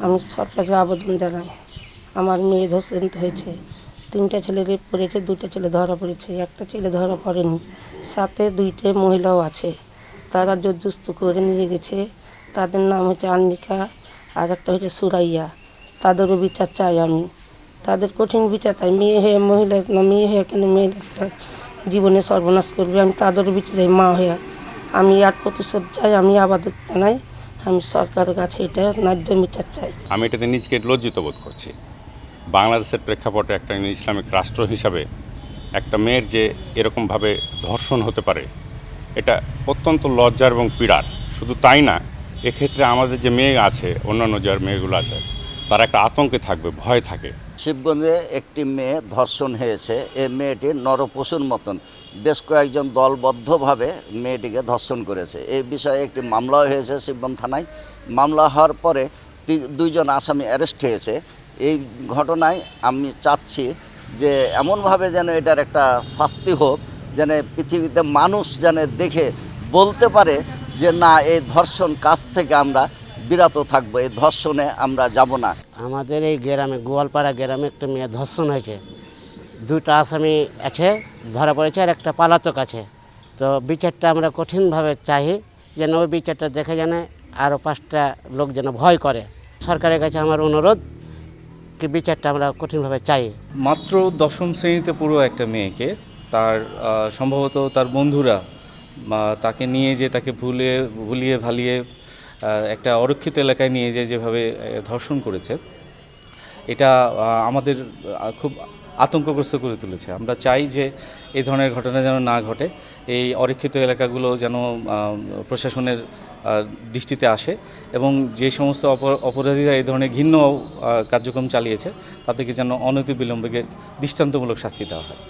আমি সরকারকে আবেদন জানাই, আমার মেয়ে ধর্ষণ হয়েছে, 3টা ছেলে রেপ করেছে, 2টা ছেলে ধরা পড়েছে, একটা ছেলে ধরা পড়েনি, সাথে 2টে মহিলাও আছে। তারা জোরজবরদস্তি করে নিয়ে গেছে। তাদের নাম হচ্ছে আন্নিকা, আর একটা হচ্ছে সুরাইয়া। তাদেরও বিচার চাই আমি, তাদের কঠিন বিচার চাই। মেয়ে হয়ে মহিলা না, মেয়ে হয়ে কেন মেয়েটা জীবনে সর্বনাশ করবে? আমি তাদেরও বিচার চাই মা হয়ে। আমি আর প্রতিশোধ চাই, আমি আবেদন জানাই, আমি সরকারের কাছে এটা ন্যায্য বিচার চাই। আমি এটাতে নিজেকে লজ্জিত বোধ করছি। বাংলাদেশের প্রেক্ষাপটে একটা ইসলামিক রাষ্ট্র হিসাবে একটা মেয়ের যে এরকমভাবে ধর্ষণ হতে পারে, এটা অত্যন্ত লজ্জার এবং পীড়ার। শুধু তাই না, এক্ষেত্রে আমাদের যে মেয়ে আছে, অন্যান্য যার মেয়েগুলো আছে, তারা একটা আতঙ্কে থাকবে, ভয় থাকে। শিবগঞ্জে একটি মেয়ে ধর্ষণ হয়েছে। এই মেয়েটি নরপশুর মতন বেশ কয়েকজন দলবদ্ধভাবে মেয়েটিকে ধর্ষণ করেছে। এই বিষয়ে একটি মামলাও হয়েছে শিবগঞ্জ থানায়। মামলা হওয়ার পরে 2জন আসামি অ্যারেস্ট হয়েছে। এই ঘটনায় আমি চাচ্ছি যে এমনভাবে যেন এটার একটা শাস্তি হোক, যেন পৃথিবীতে মানুষ যেন দেখে বলতে পারে যে না, এই ধর্ষণ কাজ থেকে আমরা বিরত থাকবো, এই ধর্ষণে আমরা যাব না। আমাদের এই গ্রামে, গোয়ালপাড়া গ্রামে একটা মেয়ে ধর্ষণ হয়েছে। 2টা আসামি আছে, ধরা পড়েছে, আর একটা পলাতক আছে। তো বিচারটা আমরা কঠিনভাবে চাই, যেন ওই বিচারটা দেখে যেন আরও 5টা লোক যেন ভয় করে। সরকারের কাছে আমার অনুরোধ কি বিচারটা আমরা কঠিনভাবে চাই। মাত্র 10ম শ্রেণীতে পড়ো একটা মেয়েকে তার সম্ভবত তার বন্ধুরা তাকে নিয়ে যে তাকে ভুলিয়ে ভালিয়ে একটা অরক্ষিত এলাকায় নিয়ে যেভাবে ধর্ষণ করেছে, এটা আমাদের খুব আতঙ্কগ্রস্ত করে তুলেছে। আমরা চাই যে এই ধরনের ঘটনা যেন না ঘটে, এই অরক্ষিত এলাকাগুলো যেন প্রশাসনের দৃষ্টিতে আসে, এবং যে সমস্ত অপরাধীরা এই ধরনের ঘৃণ্য কার্যক্রম চালিয়েছে তাদেরকে যেন অনতিবিলম্বে দৃষ্টান্তমূলক শাস্তি দেওয়া হয়।